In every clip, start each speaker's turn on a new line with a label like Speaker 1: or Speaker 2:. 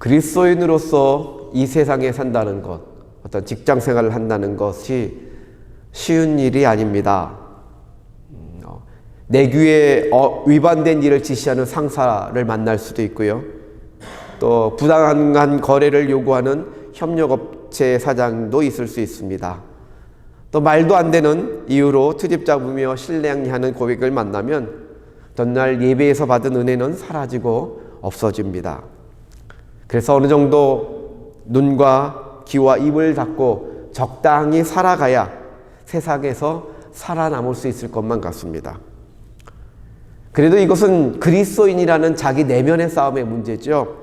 Speaker 1: 그리스도인으로서 이 세상에 산다는 것, 어떤 직장 생활을 한다는 것이 쉬운 일이 아닙니다. 내규에 위반된 일을 지시하는 상사를 만날 수도 있고요. 또 부당한 거래를 요구하는 협력업체 사장도 있을 수 있습니다. 또 말도 안 되는 이유로 트집 잡으며 실랑이하는 고객을 만나면 전날 예배에서 받은 은혜는 사라지고 없어집니다. 그래서 어느 정도 눈과 귀와 입을 닫고 적당히 살아가야 세상에서 살아남을 수 있을 것만 같습니다. 그래도 이것은 그리스도인이라는 자기 내면의 싸움의 문제죠.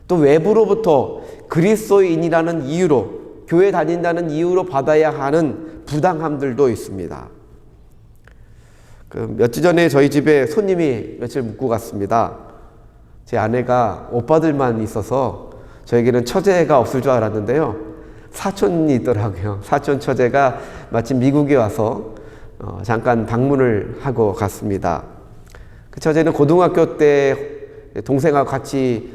Speaker 1: 또 외부로부터 그리스도인이라는 이유로, 교회 다닌다는 이유로 받아야 하는 부당함들도 있습니다. 몇 주 전에 저희 집에 손님이 며칠 묵고 갔습니다. 제 아내가 오빠들만 있어서 저에게는 처제가 없을 줄 알았는데요. 사촌이 있더라고요. 사촌 처제가 마침 미국에 와서 잠깐 방문을 하고 갔습니다. 그 처제는 고등학교 때 동생하고 같이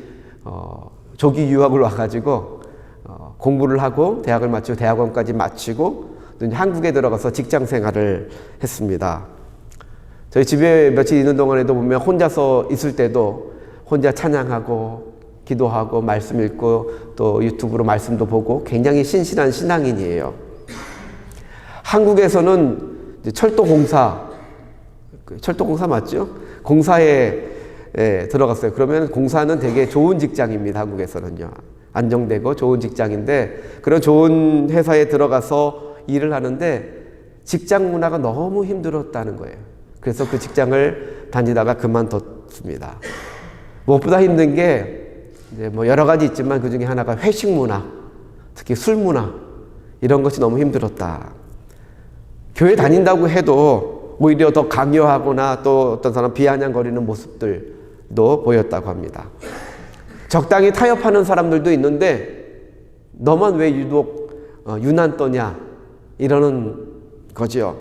Speaker 1: 조기 유학을 와가지고 공부를 하고 대학을 마치고 대학원까지 마치고 한국에 들어가서 직장 생활을 했습니다. 저희 집에 며칠 있는 동안에도 보면 혼자서 있을 때도 혼자 찬양하고 기도하고 말씀 읽고 또 유튜브로 말씀도 보고 굉장히 신실한 신앙인이에요. 한국에서는 철도공사 맞죠? 공사에 들어갔어요. 그러면 공사는 되게 좋은 직장입니다. 한국에서는요. 안정되고 좋은 직장인데 그런 좋은 회사에 들어가서 일을 하는데 직장 문화가 너무 힘들었다는 거예요. 그래서 그 직장을 다니다가 그만뒀습니다. 무엇보다 힘든 게 이제 뭐 여러 가지 있지만 그 중에 하나가 회식 문화, 특히 술 문화 이런 것이 너무 힘들었다. 교회 다닌다고 해도 오히려 더 강요하거나 또 어떤 사람 비아냥거리는 모습들도 보였다고 합니다. 적당히 타협하는 사람들도 있는데 너만 왜 유독 유난 떠냐 이러는 거죠.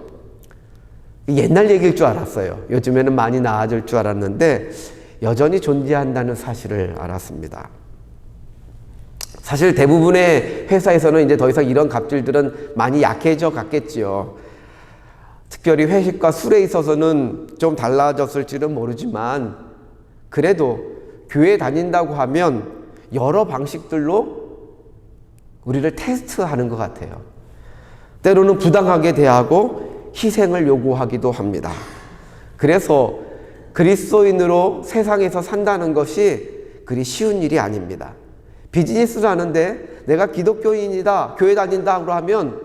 Speaker 1: 옛날 얘기일 줄 알았어요. 요즘에는 많이 나아질 줄 알았는데 여전히 존재한다는 사실을 알았습니다. 사실 대부분의 회사에서는 이제 더 이상 이런 갑질들은 많이 약해져 갔겠지요. 특별히 회식과 술에 있어서는 좀 달라졌을지는 모르지만 그래도 교회 다닌다고 하면 여러 방식들로 우리를 테스트하는 것 같아요. 때로는 부당하게 대하고 희생을 요구하기도 합니다. 그래서 그리스도인으로 세상에서 산다는 것이 그리 쉬운 일이 아닙니다. 비즈니스를 하는데 내가 기독교인이다, 교회 다닌다고 하면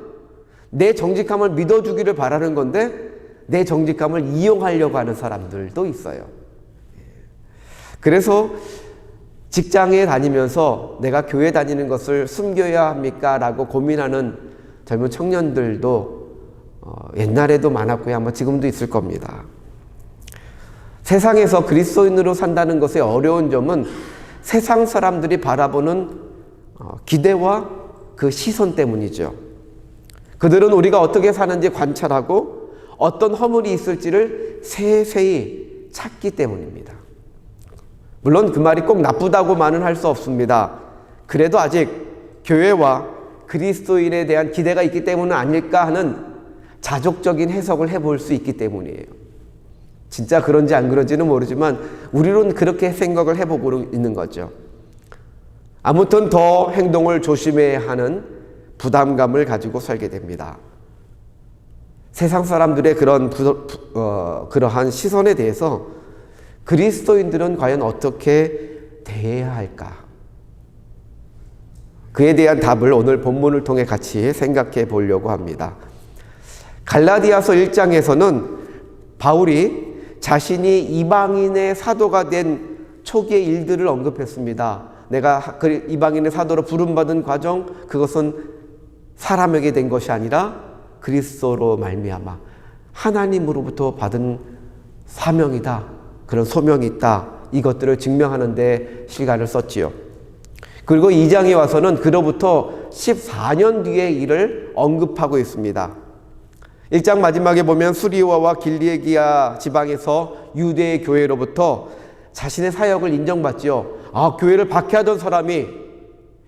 Speaker 1: 내 정직함을 믿어주기를 바라는 건데 내 정직함을 이용하려고 하는 사람들도 있어요. 그래서 직장에 다니면서 내가 교회 다니는 것을 숨겨야 합니까? 라고 고민하는 젊은 청년들도 옛날에도 많았고요. 아마 지금도 있을 겁니다. 세상에서 그리스도인으로 산다는 것의 어려운 점은 세상 사람들이 바라보는 기대와 그 시선 때문이죠. 그들은 우리가 어떻게 사는지 관찰하고 어떤 허물이 있을지를 세세히 찾기 때문입니다. 물론 그 말이 꼭 나쁘다고만은 할 수 없습니다. 그래도 아직 교회와 그리스도인에 대한 기대가 있기 때문은 아닐까 하는 자족적인 해석을 해볼 수 있기 때문이에요. 진짜 그런지 안 그런지는 모르지만 우리는 그렇게 생각을 해보고 있는 거죠. 아무튼 더 행동을 조심해야 하는 부담감을 가지고 살게 됩니다. 세상 사람들의 그러한 시선에 대해서 그리스도인들은 과연 어떻게 대해야 할까? 그에 대한 답을 오늘 본문을 통해 같이 생각해 보려고 합니다. 갈라디아서 1장에서는 바울이 자신이 이방인의 사도가 된 초기의 일들을 언급했습니다. 내가 이방인의 사도로 부름받은 과정, 그것은 사람에게 된 것이 아니라 그리스도로 말미암아 하나님으로부터 받은 사명이다. 그런 소명이 있다. 이것들을 증명하는 데 시간을 썼지요. 그리고 2장에 와서는 그로부터 14년 뒤의 일을 언급하고 있습니다. 1장 마지막에 보면 수리와와 길리기아 지방에서 유대의 교회로부터 자신의 사역을 인정받지요. 아, 교회를 박해하던 사람이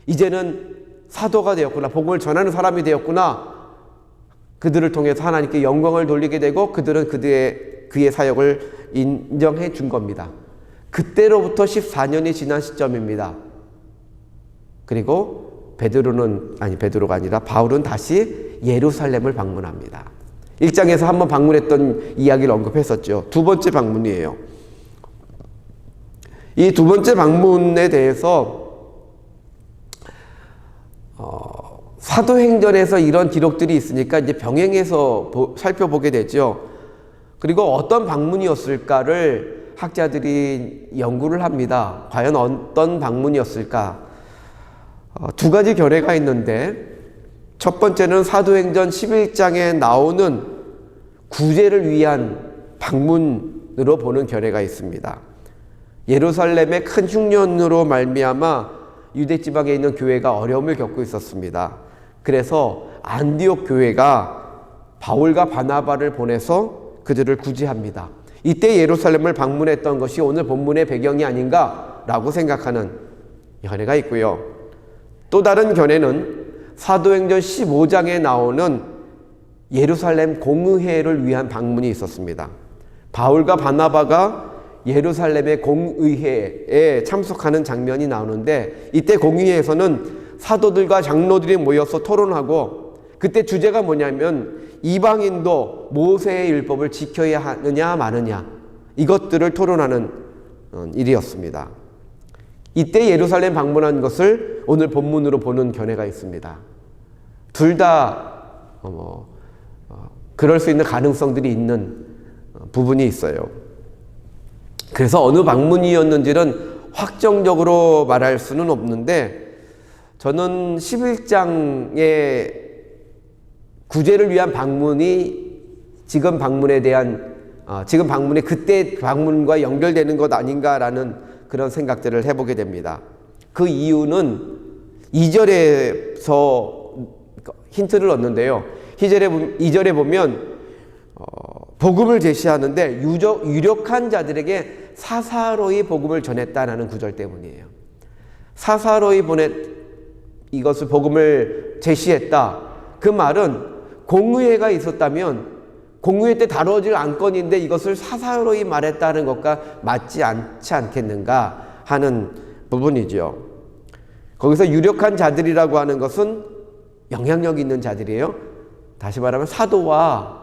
Speaker 1: 이제는 사도가 되었구나. 복음을 전하는 사람이 되었구나. 그들을 통해서 하나님께 영광을 돌리게 되고 그들은 그의 사역을 인정해 준 겁니다. 그때로부터 14년이 지난 시점입니다. 그리고 베드로가 아니라 바울은 다시 예루살렘을 방문합니다. 1장에서 한번 방문했던 이야기를 언급했었죠. 두 번째 방문이에요. 이 두 번째 방문에 대해서 사도행전에서 이런 기록들이 있으니까 이제 병행해서 살펴보게 되죠. 그리고 어떤 방문이었을까를 학자들이 연구를 합니다. 과연 어떤 방문이었을까? 두 가지 견해가 있는데, 첫 번째는 사도행전 11장에 나오는 구제를 위한 방문으로 보는 견해가 있습니다. 예루살렘의 큰 흉년으로 말미암아 유대 지방에 있는 교회가 어려움을 겪고 있었습니다. 그래서 안디옥 교회가 바울과 바나바를 보내서 그들을 구제합니다. 이때 예루살렘을 방문했던 것이 오늘 본문의 배경이 아닌가라고 생각하는 견해가 있고요. 또 다른 견해는 사도행전 15장에 나오는 예루살렘 공의회를 위한 방문이 있었습니다. 바울과 바나바가 예루살렘의 공의회에 참석하는 장면이 나오는데, 이때 공의회에서는 사도들과 장로들이 모여서 토론하고, 그때 주제가 뭐냐면 이방인도 모세의 율법을 지켜야 하느냐 마느냐, 이것들을 토론하는 일이었습니다. 이때 예루살렘 방문한 것을 오늘 본문으로 보는 견해가 있습니다. 둘 다 그럴 수 있는 가능성들이 있는 부분이 있어요. 그래서 어느 방문이었는지는 확정적으로 말할 수는 없는데, 저는 11장의 구제를 위한 방문이 지금 방문에 대한 지금 방문이 그때 방문과 연결되는 것 아닌가라는 그런 생각들을 해보게 됩니다. 그 이유는 2절에서 힌트를 얻는데요. 2절에 보면 복음을 제시하는데 유력한 자들에게 사사로이 복음을 전했다라는 구절 때문이에요. 사사로이 이것을 복음을 제시했다. 그 말은 공의회가 있었다면 공의회 때 다뤄질 안건인데 이것을 사사로이 말했다는 것과 맞지 않지 않겠는가 하는 부분이죠. 거기서 유력한 자들이라고 하는 것은 영향력 있는 자들이에요. 다시 말하면 사도와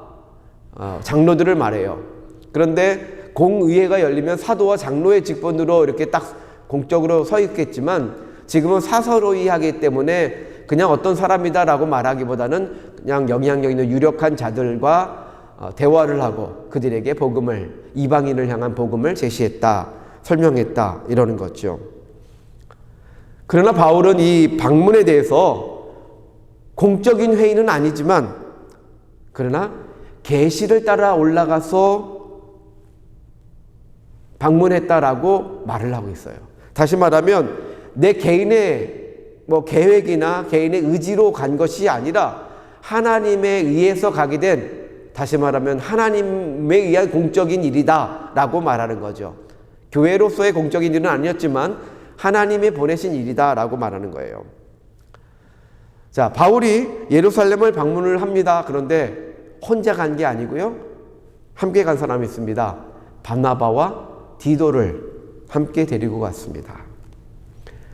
Speaker 1: 장로들을 말해요. 그런데 공의회가 열리면 사도와 장로의 직분으로 이렇게 딱 공적으로 서 있겠지만, 지금은 사사로이 하기 때문에 그냥 어떤 사람이다라고 말하기보다는 그냥 영향력 있는 유력한 자들과 대화를 하고 그들에게 이방인을 향한 복음을 제시했다, 설명했다, 이러는 거죠. 그러나 바울은 이 방문에 대해서 공적인 회의는 아니지만, 그러나 계시를 따라 올라가서 방문했다라고 말을 하고 있어요. 다시 말하면 내 개인의 계획이나 개인의 의지로 간 것이 아니라 하나님에 의해서 가게 된, 다시 말하면 하나님에 의한 공적인 일이다 라고 말하는 거죠. 교회로서의 공적인 일은 아니었지만 하나님이 보내신 일이다 라고 말하는 거예요. 자, 바울이 예루살렘을 방문을 합니다. 그런데 혼자 간 게 아니고요, 함께 간 사람이 있습니다. 바나바와 디도를 함께 데리고 갔습니다.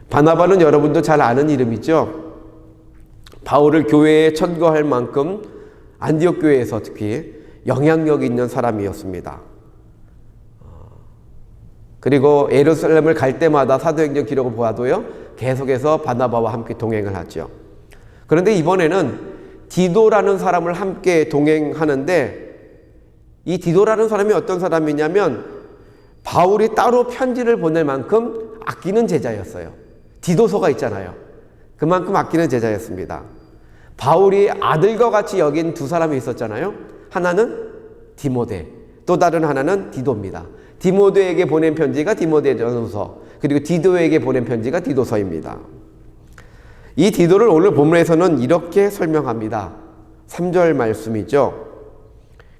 Speaker 1: 바나바는 여러분도 잘 아는 이름이죠. 바울을 교회에 천거할 만큼 안디옥 교회에서 특히 영향력 있는 사람이었습니다. 그리고 예루살렘을 갈 때마다 사도행전 기록을 보아도요, 계속해서 바나바와 함께 동행을 하죠. 그런데 이번에는 디도라는 사람을 함께 동행하는데, 이 디도라는 사람이 어떤 사람이냐면 바울이 따로 편지를 보낼 만큼 아끼는 제자였어요. 디도서가 있잖아요. 그만큼 아끼는 제자였습니다. 바울이 아들과 같이 여긴 두 사람이 있었잖아요. 하나는 디모데, 또 다른 하나는 디도입니다. 디모데에게 보낸 편지가 디모데전서, 그리고 디도에게 보낸 편지가 디도서입니다. 이 디도를 오늘 본문에서는 이렇게 설명합니다. 3절 말씀이죠.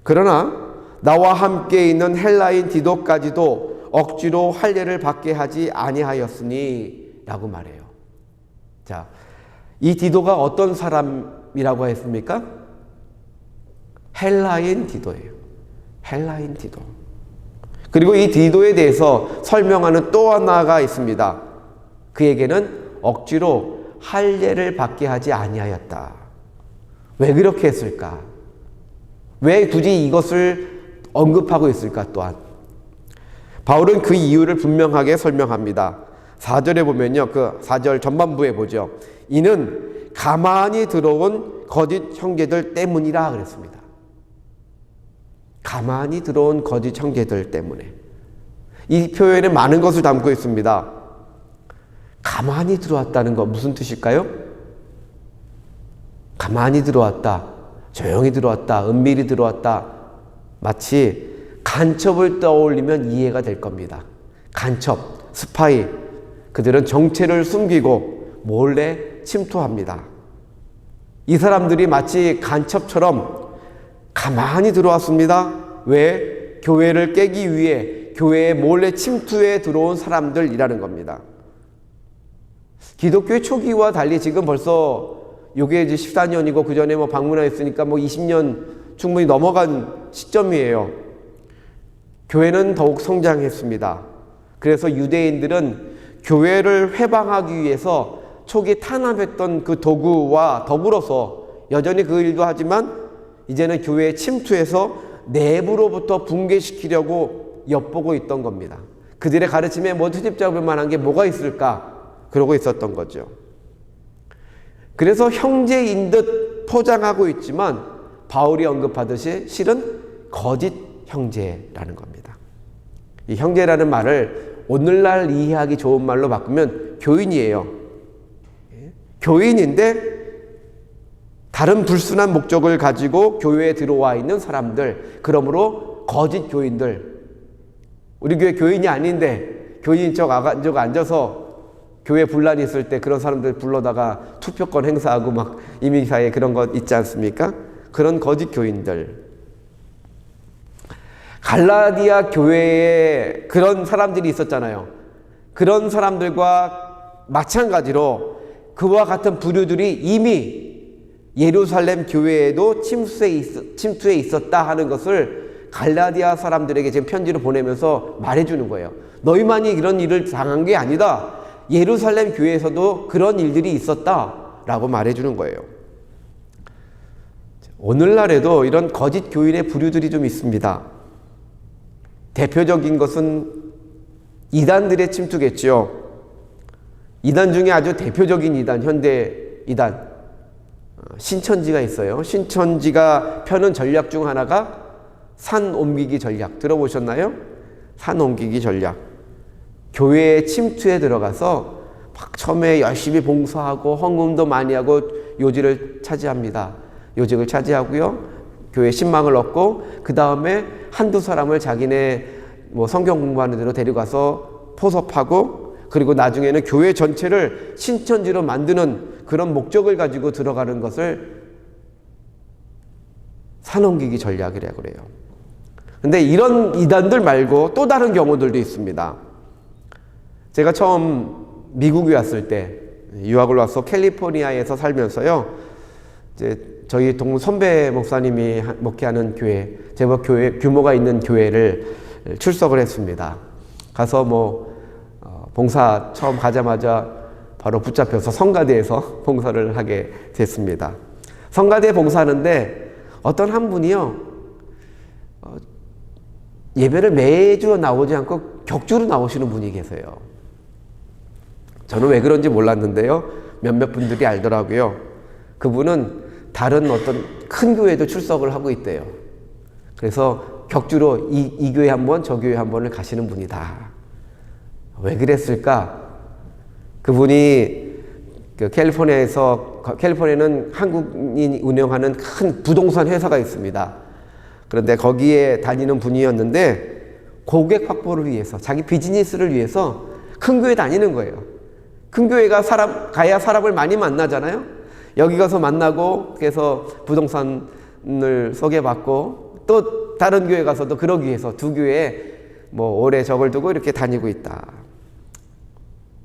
Speaker 1: 그러나 나와 함께 있는 헬라인 디도까지도 억지로 할례를 받게 하지 아니하였으니 라고 말해요. 자, 이 디도가 어떤 사람이라고 했습니까? 헬라인 디도예요. 헬라인 디도. 그리고 이 디도에 대해서 설명하는 또 하나가 있습니다. 그에게는 억지로 할례를 받게 하지 아니하였다. 왜 그렇게 했을까? 왜 굳이 이것을 언급하고 있을까? 또한 바울은 그 이유를 분명하게 설명합니다. 4절에 보면요, 그 4절 전반부에 보죠. 이는 가만히 들어온 거짓 형제들 때문이라 그랬습니다. 가만히 들어온 거짓 형제들 때문에. 이 표현에 많은 것을 담고 있습니다. 가만히 들어왔다는 거 무슨 뜻일까요? 가만히 들어왔다, 조용히 들어왔다, 은밀히 들어왔다. 마치 간첩을 떠올리면 이해가 될 겁니다. 간첩, 스파이. 그들은 정체를 숨기고 몰래 침투합니다. 이 사람들이 마치 간첩처럼 가만히 들어왔습니다. 왜? 교회를 깨기 위해 교회에 몰래 침투해 들어온 사람들이라는 겁니다. 기독교의 초기와 달리 지금 벌써 요게 이제 14년이고 그 전에 뭐 방문하였으니까 뭐 20년 충분히 넘어간 시점이에요. 교회는 더욱 성장했습니다. 그래서 유대인들은 교회를 회방하기 위해서 초기 탄압했던 그 도구와 더불어서 여전히 그 일도 하지만 이제는 교회에 침투해서 내부로부터 붕괴시키려고 엿보고 있던 겁니다. 그들의 가르침에 뭐 트집 잡을 만한 게 뭐가 있을까? 그러고 있었던 거죠. 그래서 형제인 듯 포장하고 있지만 바울이 언급하듯이 실은 거짓 형제라는 겁니다. 이 형제라는 말을 오늘날 이해하기 좋은 말로 바꾸면 교인이에요. 교인인데 다른 불순한 목적을 가지고 교회에 들어와 있는 사람들, 그러므로 거짓 교인들. 우리 교회 교인이 아닌데 교인인 척 앉아서 교회 분란이 있을 때 그런 사람들 불러다가 투표권 행사하고 막 이민사회 그런 것 있지 않습니까? 그런 거짓 교인들. 갈라디아 교회에 그런 사람들이 있었잖아요. 그런 사람들과 마찬가지로 그와 같은 부류들이 이미 예루살렘 교회에도 침투해 있었다 하는 것을 갈라디아 사람들에게 지금 편지를 보내면서 말해주는 거예요. 너희만이 이런 일을 당한 게 아니다. 예루살렘 교회에서도 그런 일들이 있었다라고 말해주는 거예요. 오늘날에도 이런 거짓 교인의 부류들이 좀 있습니다. 대표적인 것은 이단들의 침투겠죠. 이단 중에 아주 대표적인 이단, 현대 이단, 신천지가 있어요. 신천지가 펴는 전략 중 하나가 산 옮기기 전략. 들어보셨나요? 산 옮기기 전략. 교회에 침투해 들어가서 막 처음에 열심히 봉사하고 헌금도 많이 하고 요직을 차지합니다. 요직을 차지하고요. 교회 신망을 얻고 그 다음에 한두 사람을 자기네 뭐 성경 공부하는 데로 데려가서 포섭하고 그리고 나중에는 교회 전체를 신천지로 만드는 그런 목적을 가지고 들어가는 것을 산옮기기 전략이라고 그래요. 근데 이런 이단들 말고 또 다른 경우들도 있습니다. 제가 처음 미국에 왔을 때 유학을 와서 캘리포니아에서 살면서요. 이제 저희 동문 선배 목사님이 목회하는 교회, 제법 교회 규모가 있는 교회를 출석을 했습니다. 가서 뭐 봉사 처음 가자마자 바로 붙잡혀서 성가대에서 봉사를 하게 됐습니다. 성가대 봉사하는데 어떤 한 분이요, 예배를 매주 나오지 않고 격주로 나오시는 분이 계세요. 저는 왜 그런지 몰랐는데요. 몇몇 분들이 알더라고요. 그분은 다른 어떤 큰 교회도 출석을 하고 있대요. 그래서 격주로 이 교회 한 번, 저 교회 한 번을 가시는 분이다. 왜 그랬을까? 그분이 캘리포니아는 한국인이 운영하는 큰 부동산 회사가 있습니다. 그런데 거기에 다니는 분이었는데 고객 확보를 위해서, 자기 비즈니스를 위해서 큰 교회 다니는 거예요. 큰 교회가 가야 사람을 많이 만나잖아요. 여기 가서 만나고 그래서 부동산을 소개받고 또 다른 교회 가서도 그러기 위해서 두 교회에 뭐 오래 저걸 두고 이렇게 다니고 있다.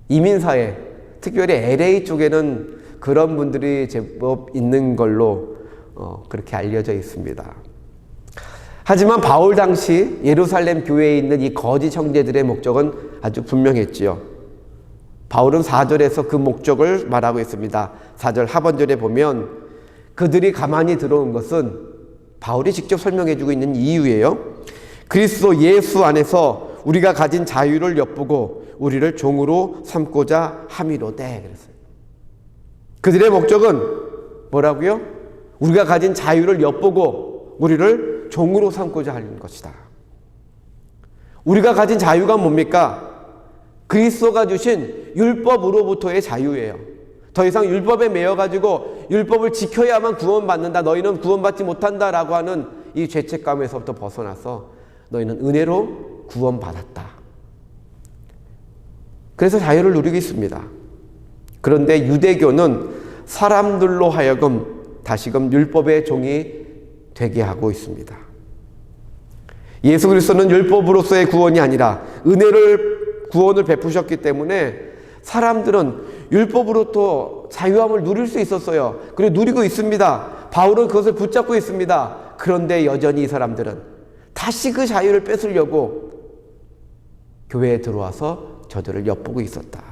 Speaker 1: 이민사회, 특별히 LA 쪽에는 그런 분들이 제법 있는 걸로 그렇게 알려져 있습니다. 하지만 바울 당시 예루살렘 교회에 있는 이 거짓 형제들의 목적은 아주 분명했지요. 바울은 4절에서 그 목적을 말하고 있습니다. 4절 하반절에 보면 그들이 가만히 들어온 것은 바울이 직접 설명해주고 있는 이유예요. 그리스도 예수 안에서 우리가 가진 자유를 엿보고 우리를 종으로 삼고자 함이로되 그랬어요. 그들의 목적은 뭐라고요? 우리가 가진 자유를 엿보고 우리를 종으로 삼고자 하는 것이다. 우리가 가진 자유가 뭡니까? 그리스도가 주신 율법으로부터의 자유예요. 더 이상 율법에 매여가지고 율법을 지켜야만 구원받는다, 너희는 구원받지 못한다라고 하는 이 죄책감에서부터 벗어나서 너희는 은혜로 구원받았다. 그래서 자유를 누리고 있습니다. 그런데 유대교는 사람들로 하여금 다시금 율법의 종이 되게 하고 있습니다. 예수 그리스도는 율법으로서의 구원이 아니라 구원을 베푸셨기 때문에 사람들은 율법으로부터 자유함을 누릴 수 있었어요. 그리고 누리고 있습니다. 바울은 그것을 붙잡고 있습니다. 그런데 여전히 이 사람들은 다시 그 자유를 뺏으려고 교회에 들어와서 저들을 엿보고 있었다.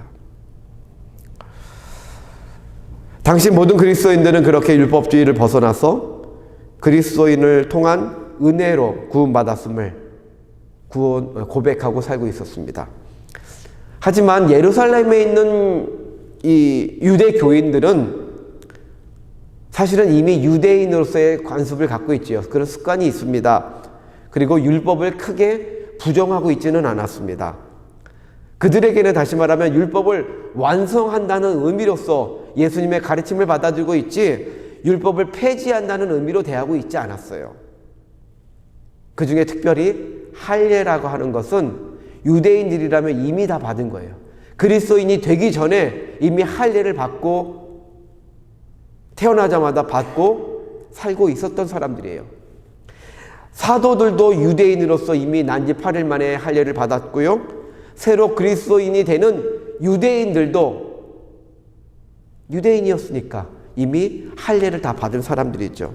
Speaker 1: 당시 모든 그리스도인들은 그렇게 율법주의를 벗어나서 그리스도인을 통한 은혜로 구원받았음을 고백하고 살고 있었습니다. 하지만 예루살렘에 있는 이 유대 교인들은 사실은 이미 유대인으로서의 관습을 갖고 있지요. 그런 습관이 있습니다. 그리고 율법을 크게 부정하고 있지는 않았습니다. 그들에게는 다시 말하면 율법을 완성한다는 의미로서 예수님의 가르침을 받아주고 있지 율법을 폐지한다는 의미로 대하고 있지 않았어요. 그 중에 특별히 할례라고 하는 것은 유대인들이라면 이미 다 받은 거예요. 그리스도인이 되기 전에 이미 할례를 받고 태어나자마자 받고 살고 있었던 사람들이에요. 사도들도 유대인으로서 이미 난지 8일 만에 할례를 받았고요. 새로 그리스도인이 되는 유대인들도 유대인이었으니까 이미 할례를 다 받은 사람들이죠.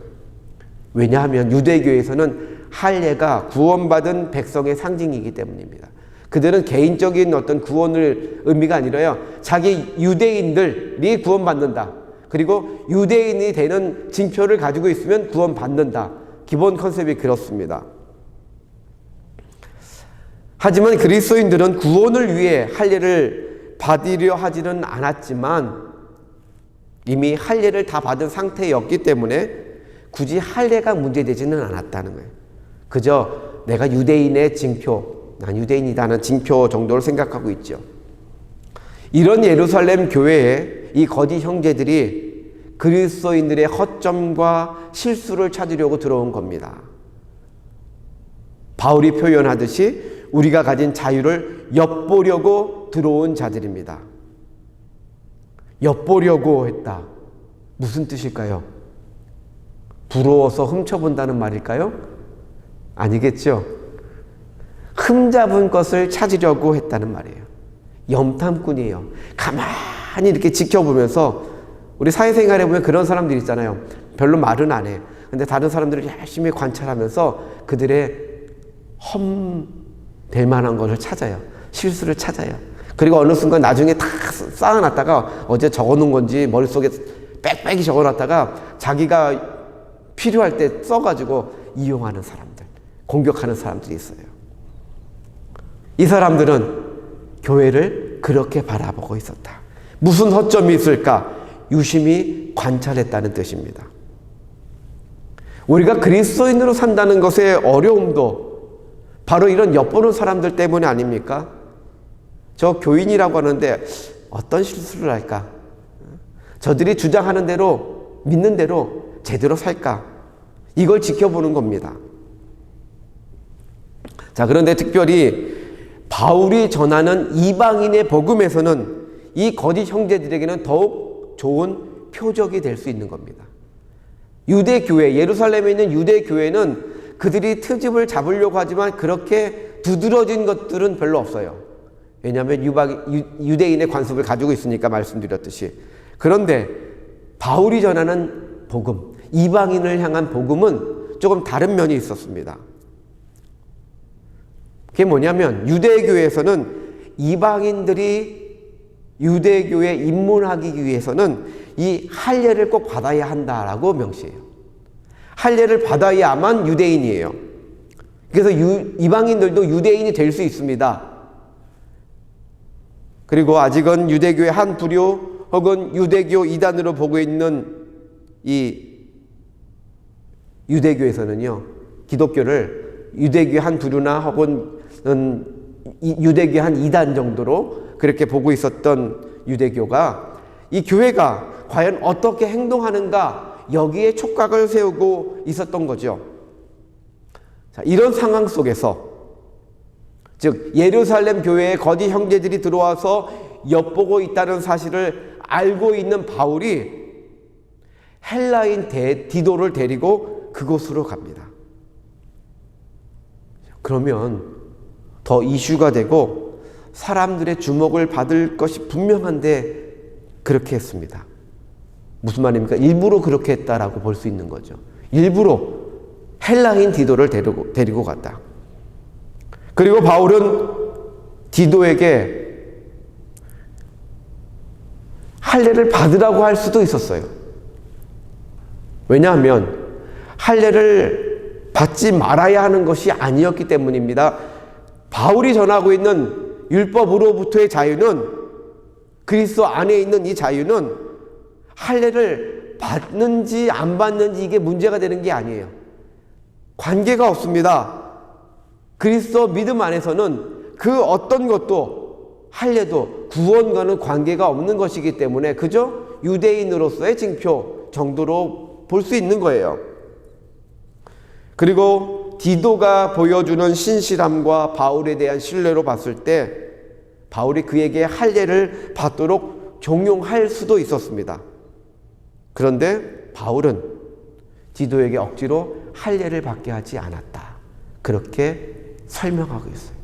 Speaker 1: 왜냐하면 유대교에서는 할례가 구원받은 백성의 상징이기 때문입니다. 그들은 개인적인 어떤 구원을 의미가 아니라요. 자기 유대인들이 구원받는다. 그리고 유대인이 되는 징표를 가지고 있으면 구원받는다. 기본 컨셉이 그렇습니다. 하지만 그리스도인들은 구원을 위해 할례를 받으려 하지는 않았지만 이미 할례를 다 받은 상태였기 때문에 굳이 할례가 문제되지는 않았다는 거예요. 그저 내가 유대인의 징표, 난 유대인이다는 징표 정도를 생각하고 있죠. 이런 예루살렘 교회에 이 거짓 형제들이 그리스도인들의 허점과 실수를 찾으려고 들어온 겁니다. 바울이 표현하듯이 우리가 가진 자유를 엿보려고 들어온 자들입니다. 엿보려고 했다. 무슨 뜻일까요? 부러워서 훔쳐본다는 말일까요? 아니겠죠? 흠잡은 것을 찾으려고 했다는 말이에요. 염탐꾼이에요. 가만히 이렇게 지켜보면서 우리 사회생활에 보면 그런 사람들 있잖아요. 별로 말은 안 해. 근데 다른 사람들을 열심히 관찰하면서 그들의 될 만한 것을 찾아요. 실수를 찾아요. 그리고 어느 순간 나중에 다 쌓아놨다가 어제 적어놓은 건지 머릿속에 빽빽이 적어놨다가 자기가 필요할 때 써가지고 이용하는 사람들, 공격하는 사람들이 있어요. 이 사람들은 교회를 그렇게 바라보고 있었다. 무슨 허점이 있을까? 유심히 관찰했다는 뜻입니다. 우리가 그리스도인으로 산다는 것의 어려움도 바로 이런 엿보는 사람들 때문에 아닙니까? 저 교인이라고 하는데 어떤 실수를 할까? 저들이 주장하는 대로, 믿는 대로 제대로 살까? 이걸 지켜보는 겁니다. 자, 그런데 특별히 바울이 전하는 이방인의 복음에서는 이 거짓 형제들에게는 더욱 좋은 표적이 될 수 있는 겁니다. 유대교회, 예루살렘에 있는 유대교회는 그들이 트집을 잡으려고 하지만 그렇게 두드러진 것들은 별로 없어요. 왜냐하면 유대인의 관습을 가지고 있으니까 말씀드렸듯이. 그런데 바울이 전하는 복음, 이방인을 향한 복음은 조금 다른 면이 있었습니다. 그게 뭐냐면 유대교에서는 이방인들이 유대교에 입문하기 위해서는 이 할례를 꼭 받아야 한다라고 명시해요. 할례를 받아야만 유대인이에요. 그래서 이방인들도 유대인이 될 수 있습니다. 그리고 아직은 유대교의 한 부류 혹은 유대교 이단으로 보고 있는 이 유대교에서는요, 기독교를 유대교의 한 부류나 혹은 유대교의 한 이단 정도로 그렇게 보고 있었던 유대교가 이 교회가 과연 어떻게 행동하는가 여기에 촉각을 세우고 있었던 거죠. 자, 이런 상황 속에서 즉 예루살렘 교회에 거짓 형제들이 들어와서 엿보고 있다는 사실을 알고 있는 바울이 헬라인 디도를 데리고 그곳으로 갑니다. 그러면 더 이슈가 되고 사람들의 주목을 받을 것이 분명한데 그렇게 했습니다. 무슨 말입니까? 일부러 그렇게 했다라고 볼 수 있는 거죠. 일부러 헬라인 디도를 데리고 갔다. 그리고 바울은 디도에게 할례를 받으라고 할 수도 있었어요. 왜냐하면 할례를 받지 말아야 하는 것이 아니었기 때문입니다. 바울이 전하고 있는 율법으로부터의 자유는, 그리스도 안에 있는 이 자유는 할례를 받는지 안 받는지 이게 문제가 되는 게 아니에요. 관계가 없습니다. 그리스도 믿음 안에서는 그 어떤 것도 할례도 구원과는 관계가 없는 것이기 때문에 그저 유대인으로서의 징표 정도로 볼 수 있는 거예요. 그리고 디도가 보여주는 신실함과 바울에 대한 신뢰로 봤을 때 바울이 그에게 할례를 받도록 종용할 수도 있었습니다. 그런데 바울은 디도에게 억지로 할례를 받게 하지 않았다. 그렇게 설명하고 있어요.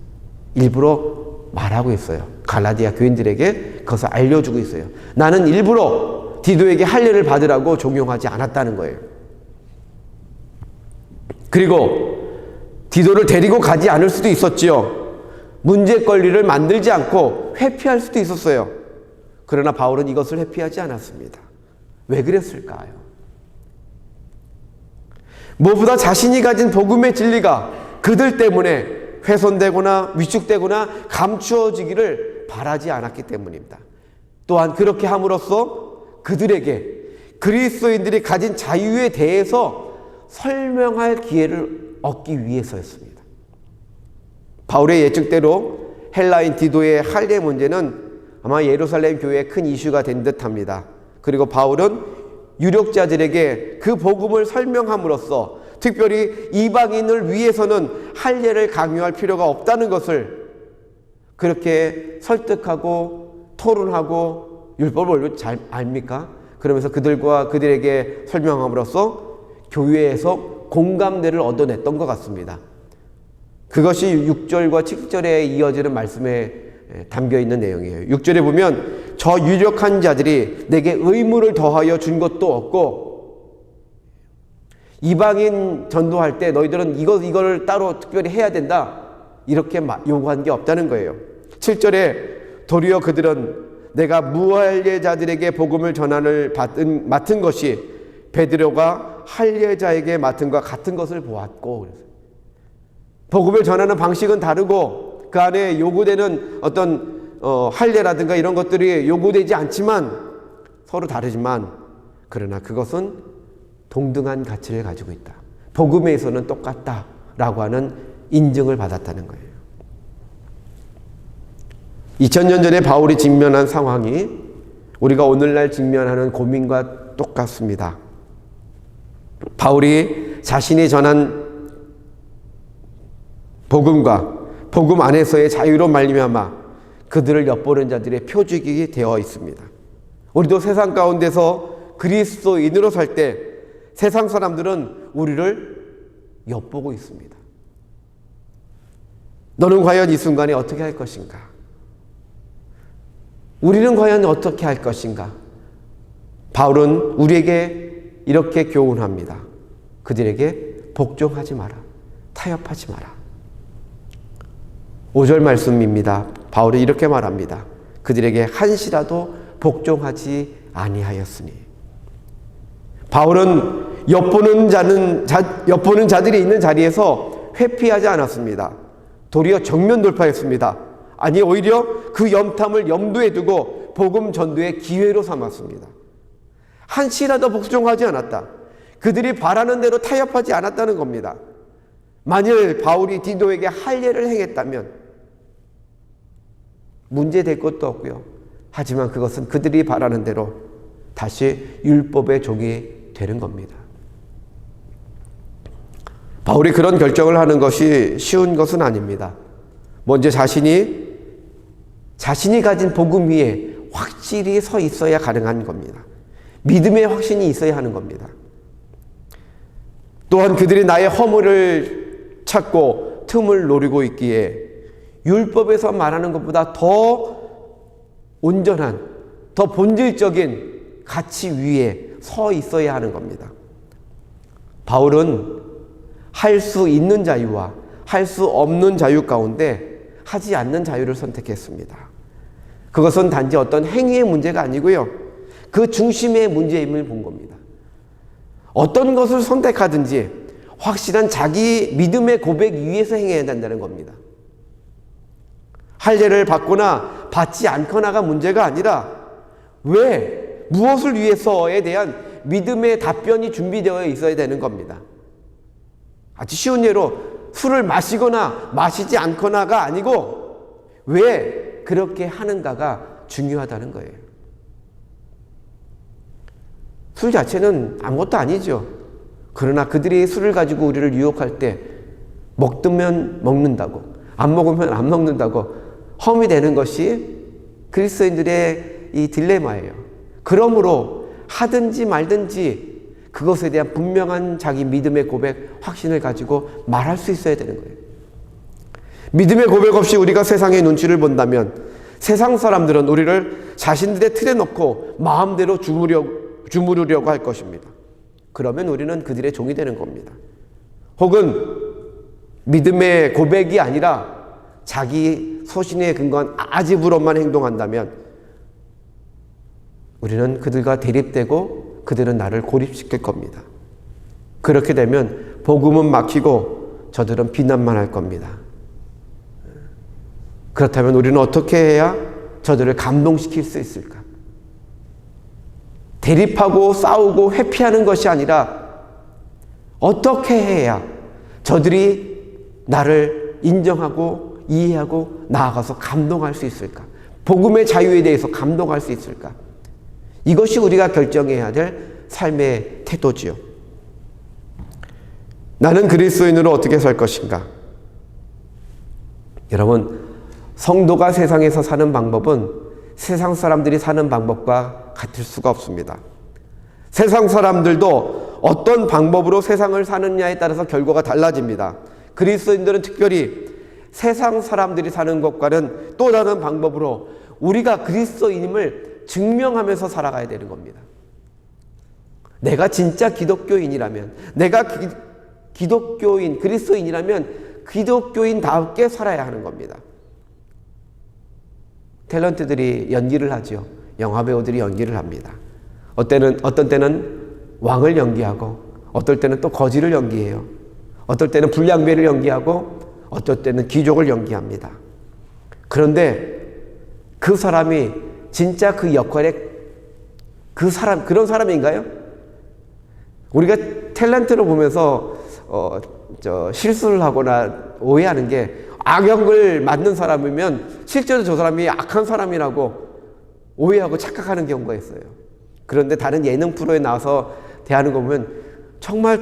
Speaker 1: 일부러 말하고 있어요. 갈라디아 교인들에게 그것을 알려주고 있어요. 나는 일부러 디도에게 할례를 받으라고 종용하지 않았다는 거예요. 그리고 디도를 데리고 가지 않을 수도 있었지요. 문제거리를 만들지 않고 회피할 수도 있었어요. 그러나 바울은 이것을 회피하지 않았습니다. 왜 그랬을까요? 무엇보다 자신이 가진 복음의 진리가 그들 때문에 훼손되거나 위축되거나 감추어지기를 바라지 않았기 때문입니다. 또한 그렇게 함으로써 그들에게 그리스도인들이 가진 자유에 대해서 설명할 기회를 얻기 위해서였습니다. 바울의 예측대로 헬라인 디도의 할례 문제는 아마 예루살렘 교회의 큰 이슈가 된 듯합니다. 그리고 바울은 유력자들에게 그 복음을 설명함으로써 특별히 이방인을 위해서는 할례를 강요할 필요가 없다는 것을 그렇게 설득하고 토론하고 율법을 잘 압니까? 그러면서 그들에게 설명함으로써 교회에서 공감대를 얻어냈던 것 같습니다. 그것이 6절과 7절에 이어지는 말씀에 담겨있는 내용이에요. 6절에 보면 저 유력한 자들이 내게 의무를 더하여 준 것도 없고 이방인 전도할 때 너희들은 이거를 따로 특별히 해야 된다 이렇게 요구한 게 없다는 거예요. 7절에 도리어 그들은 내가 무할례자들에게 복음을 전하를 맡은 것이 베드로가 할례자에게 맡은 것과 같은 것을 보았고, 복음을 전하는 방식은 다르고 그 안에 요구되는 어떤 할례라든가 이런 것들이 요구되지 않지만 서로 다르지만 그러나 그것은 동등한 가치를 가지고 있다. 복음에서는 똑같다라고 하는 인증을 받았다는 거예요. 2000년 전에 바울이 직면한 상황이 우리가 오늘날 직면하는 고민과 똑같습니다. 바울이 자신이 전한 복음과 복음 안에서의 자유로 말미암아 그들을 엿보는 자들의 표적이 되어 있습니다. 우리도 세상 가운데서 그리스도인으로 살 때 세상 사람들은 우리를 엿보고 있습니다. 너는 과연 이 순간에 어떻게 할 것인가? 우리는 과연 어떻게 할 것인가? 바울은 우리에게 이렇게 교훈합니다. 그들에게 복종하지 마라. 타협하지 마라. 5절 말씀입니다. 바울이 이렇게 말합니다. 그들에게 한시라도 복종하지 아니하였으니. 바울은 엿보는 자들이 있는 자리에서 회피하지 않았습니다. 도리어 정면 돌파했습니다. 아니, 오히려 그 염탐을 염두에 두고 복음 전도의 기회로 삼았습니다. 한시라도 복종하지 않았다. 그들이 바라는 대로 타협하지 않았다는 겁니다. 만일 바울이 디도에게 할례를 행했다면 문제될 것도 없고요. 하지만 그것은 그들이 바라는 대로 다시 율법의 종이 되는 겁니다. 바울이 그런 결정을 하는 것이 쉬운 것은 아닙니다. 먼저 자신이 가진 복음 위에 확실히 서 있어야 가능한 겁니다. 믿음의 확신이 있어야 하는 겁니다. 또한 그들이 나의 허물을 찾고 틈을 노리고 있기에 율법에서 말하는 것보다 더 온전한, 더 본질적인 가치 위에 서 있어야 하는 겁니다. 바울은 할 수 있는 자유와 할 수 없는 자유 가운데 하지 않는 자유를 선택했습니다. 그것은 단지 어떤 행위의 문제가 아니고요. 그 중심의 문제임을 본 겁니다. 어떤 것을 선택하든지 확실한 자기 믿음의 고백 위에서 행해야 된다는 겁니다. 할례를 받거나 받지 않거나가 문제가 아니라 왜, 무엇을 위해서에 대한 믿음의 답변이 준비되어 있어야 되는 겁니다. 아주 쉬운 예로 술을 마시거나 마시지 않거나가 아니고 왜 그렇게 하는가가 중요하다는 거예요. 술 자체는 아무것도 아니죠. 그러나 그들이 술을 가지고 우리를 유혹할 때 먹으면 먹는다고, 안 먹으면 안 먹는다고 험이 되는 것이 그리스도인들의 이 딜레마예요. 그러므로 하든지 말든지 그것에 대한 분명한 자기 믿음의 고백, 확신을 가지고 말할 수 있어야 되는 거예요. 믿음의 고백 없이 우리가 세상의 눈치를 본다면 세상 사람들은 우리를 자신들의 틀에 넣고 마음대로 주무르려고 할 것입니다. 그러면 우리는 그들의 종이 되는 겁니다. 혹은 믿음의 고백이 아니라 자기 소신에 근거한 아집으로만 행동한다면 우리는 그들과 대립되고 그들은 나를 고립시킬 겁니다. 그렇게 되면 복음은 막히고 저들은 비난만 할 겁니다. 그렇다면 우리는 어떻게 해야 저들을 감동시킬 수 있을까? 대립하고 싸우고 회피하는 것이 아니라 어떻게 해야 저들이 나를 인정하고 이해하고 나아가서 감동할 수 있을까? 복음의 자유에 대해서 감동할 수 있을까? 이것이 우리가 결정해야 될 삶의 태도지요. 나는 그리스도인으로 어떻게 살 것인가? 여러분, 성도가 세상에서 사는 방법은 세상 사람들이 사는 방법과 같을 수가 없습니다. 세상 사람들도 어떤 방법으로 세상을 사느냐에 따라서 결과가 달라집니다. 그리스도인들은 특별히 세상 사람들이 사는 것과는 또 다른 방법으로 우리가 그리스도인임을 증명하면서 살아가야 되는 겁니다. 내가 진짜 기독교인이라면, 내가 기독교인, 그리스도인이라면 기독교인답게 살아야 하는 겁니다. 탤런트들이 연기를 하죠. 영화배우들이 연기를 합니다. 어떤 때는 왕을 연기하고, 어떨 때는 또 거지를 연기해요. 어떨 때는 불량배를 연기하고, 어떨 때는 귀족을 연기합니다. 그런데 그 사람이 진짜 그 역할에 그런 사람인가요? 우리가 탤런트로 보면서 실수를 하거나 오해하는 게 악역을 맡는 사람이면 실제로 저 사람이 악한 사람이라고 오해하고 착각하는 경우가 있어요. 그런데 다른 예능 프로에 나와서 대하는 거 보면 정말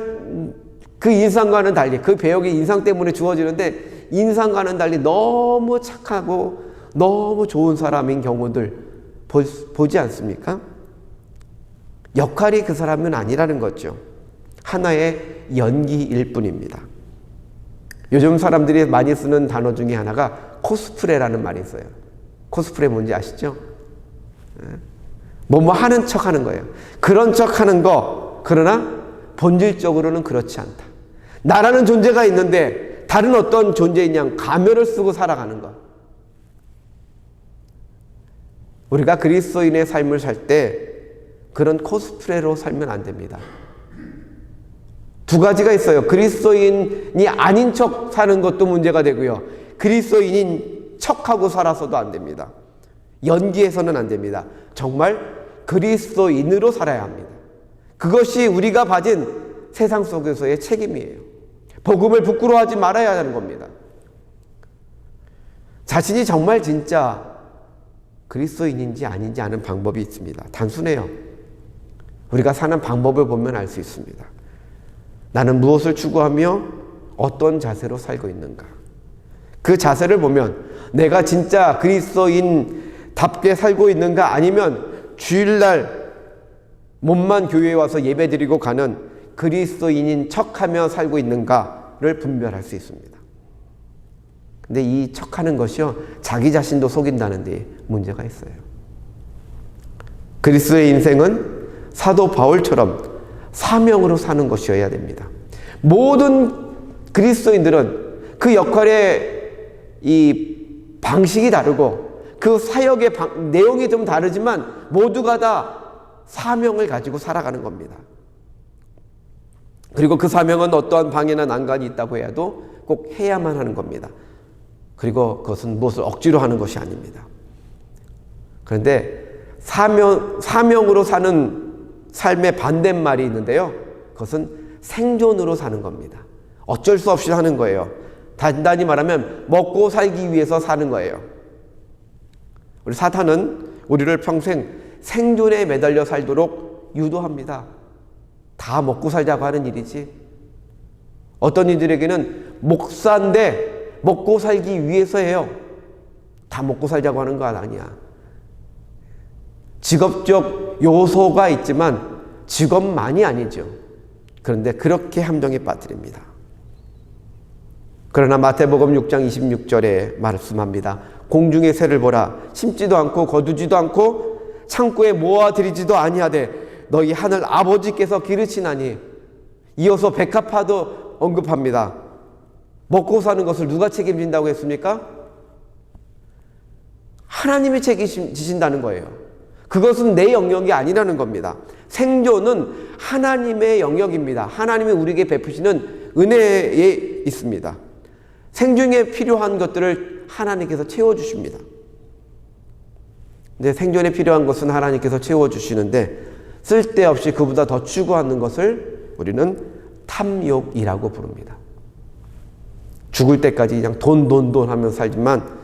Speaker 1: 그 인상과는 달리, 그 배역의 인상 때문에 주어지는데 인상과는 달리 너무 착하고 너무 좋은 사람인 경우들 보지 않습니까? 역할이 그 사람은 아니라는 거죠. 하나의 연기일 뿐입니다. 요즘 사람들이 많이 쓰는 단어 중에 하나가 코스프레라는 말이 있어요. 코스프레 뭔지 아시죠? 뭐뭐 하는 척 하는 거예요. 그런 척 하는 거, 그러나 본질적으로는 그렇지 않다. 나라는 존재가 있는데 다른 어떤 존재인 양 가면을 쓰고 살아가는 것. 우리가 그리스도인의 삶을 살 때 그런 코스프레로 살면 안 됩니다. 두 가지가 있어요. 그리스도인이 아닌 척 사는 것도 문제가 되고요. 그리스도인인 척하고 살아서도 안 됩니다. 연기해서는 안 됩니다. 정말 그리스도인으로 살아야 합니다. 그것이 우리가 가진 세상 속에서의 책임이에요. 복음을 부끄러워하지 말아야 하는 겁니다. 자신이 정말 진짜 그리스도인인지 아닌지 아는 방법이 있습니다. 단순해요. 우리가 사는 방법을 보면 알 수 있습니다. 나는 무엇을 추구하며 어떤 자세로 살고 있는가. 그 자세를 보면 내가 진짜 그리스도인답게 살고 있는가, 아니면 주일날 몸만 교회에 와서 예배드리고 가는 그리스도인인 척하며 살고 있는가를 분별할 수 있습니다. 근데 이 척하는 것이요, 자기 자신도 속인다는 데 문제가 있어요. 그리스도의 인생은 사도 바울처럼 사명으로 사는 것이어야 됩니다. 모든 그리스도인들은 그 역할의 이 방식이 다르고 그 사역의 내용이 좀 다르지만 모두가 다 사명을 가지고 살아가는 겁니다. 그리고 그 사명은 어떠한 방해나 난관이 있다고 해도 꼭 해야만 하는 겁니다. 그리고 그것은 무엇을 억지로 하는 것이 아닙니다. 그런데 사명으로 사는 삶의 반대말이 있는데요. 그것은 생존으로 사는 겁니다. 어쩔 수 없이 하는 거예요. 단단히 말하면 먹고 살기 위해서 사는 거예요. 우리 사탄은 우리를 평생 생존에 매달려 살도록 유도합니다. 다 먹고 살자고 하는 일이지. 어떤 이들에게는 목사인데 먹고 살기 위해서 해요. 다 먹고 살자고 하는 건 아니야. 직업적 요소가 있지만 직업만이 아니죠. 그런데 그렇게 함정에 빠뜨립니다. 그러나 마태복음 6장 26절에 말씀합니다. 공중의 새를 보라. 심지도 않고 거두지도 않고 창고에 모아들이지도 아니하되 너희 하늘 아버지께서 기르시나니. 이어서 백합화도 언급합니다. 먹고 사는 것을 누가 책임진다고 했습니까? 하나님이 책임지신다는 거예요. 그것은 내 영역이 아니라는 겁니다. 생존은 하나님의 영역입니다. 하나님이 우리에게 베푸시는 은혜에 있습니다. 생존에 필요한 것들을 하나님께서 채워주십니다. 근데 생존에 필요한 것은 하나님께서 채워주시는데 쓸데없이 그보다 더 추구하는 것을 우리는 탐욕이라고 부릅니다. 죽을 때까지 그냥 돈 하면서 살지만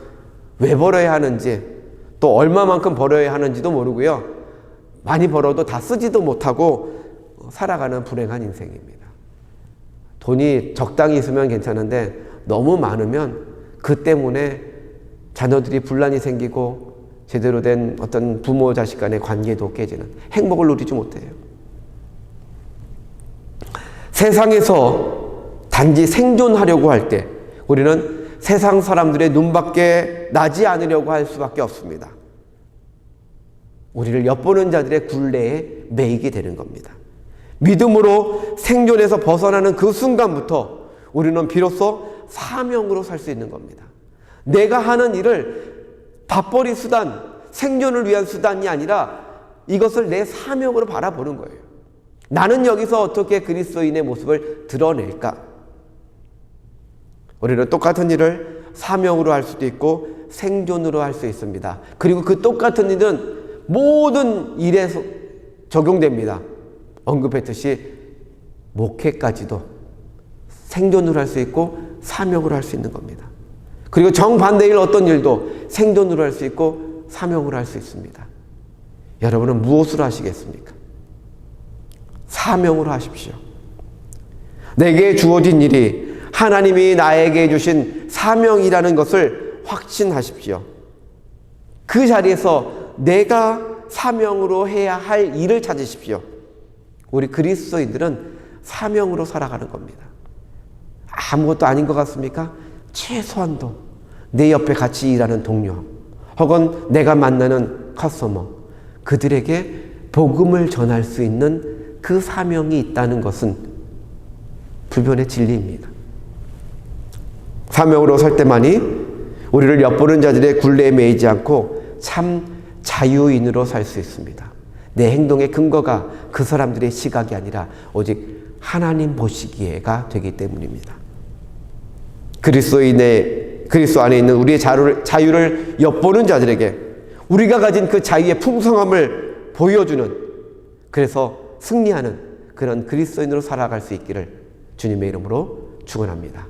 Speaker 1: 왜 벌어야 하는지, 또 얼마만큼 벌어야 하는지도 모르고요. 많이 벌어도 다 쓰지도 못하고 살아가는 불행한 인생입니다. 돈이 적당히 있으면 괜찮은데 너무 많으면 그 때문에 자녀들이 분란이 생기고 제대로 된 어떤 부모 자식 간의 관계도 깨지는, 행복을 누리지 못해요. 세상에서 단지 생존하려고 할 때 우리는 세상 사람들의 눈밖에 나지 않으려고 할 수밖에 없습니다. 우리를 엿보는 자들의 굴레에 매이게 되는 겁니다. 믿음으로 생존에서 벗어나는 그 순간부터 우리는 비로소 사명으로 살 수 있는 겁니다. 내가 하는 일을 밥벌이 수단, 생존을 위한 수단이 아니라 이것을 내 사명으로 바라보는 거예요. 나는 여기서 어떻게 그리스도인의 모습을 드러낼까? 우리는 똑같은 일을 사명으로 할 수도 있고 생존으로 할 수 있습니다. 그리고 그 똑같은 일은 모든 일에 적용됩니다. 언급했듯이 목회까지도 생존으로 할 수 있고 사명으로 할 수 있는 겁니다. 그리고 정반대일 어떤 일도 생존으로 할 수 있고 사명으로 할 수 있습니다. 여러분은 무엇으로 하시겠습니까? 사명으로 하십시오. 내게 주어진 일이 하나님이 나에게 주신 사명이라는 것을 확신하십시오. 그 자리에서 내가 사명으로 해야 할 일을 찾으십시오. 우리 그리스도인들은 사명으로 살아가는 겁니다. 아무것도 아닌 것 같습니까? 최소한도 내 옆에 같이 일하는 동료 혹은 내가 만나는 커스터머, 그들에게 복음을 전할 수 있는 그 사명이 있다는 것은 불변의 진리입니다. 사명으로 설 때만이 우리를 엿보는 자들의 굴레에 매이지 않고 참 자유인으로 살 수 있습니다. 내 행동의 근거가 그 사람들의 시각이 아니라 오직 하나님 보시기에가 되기 때문입니다. 그리스도 안에 있는 우리의 자유를 엿보는 자들에게 우리가 가진 그 자유의 풍성함을 보여주는, 그래서 승리하는 그런 그리스도인으로 살아갈 수 있기를 주님의 이름으로 축원합니다.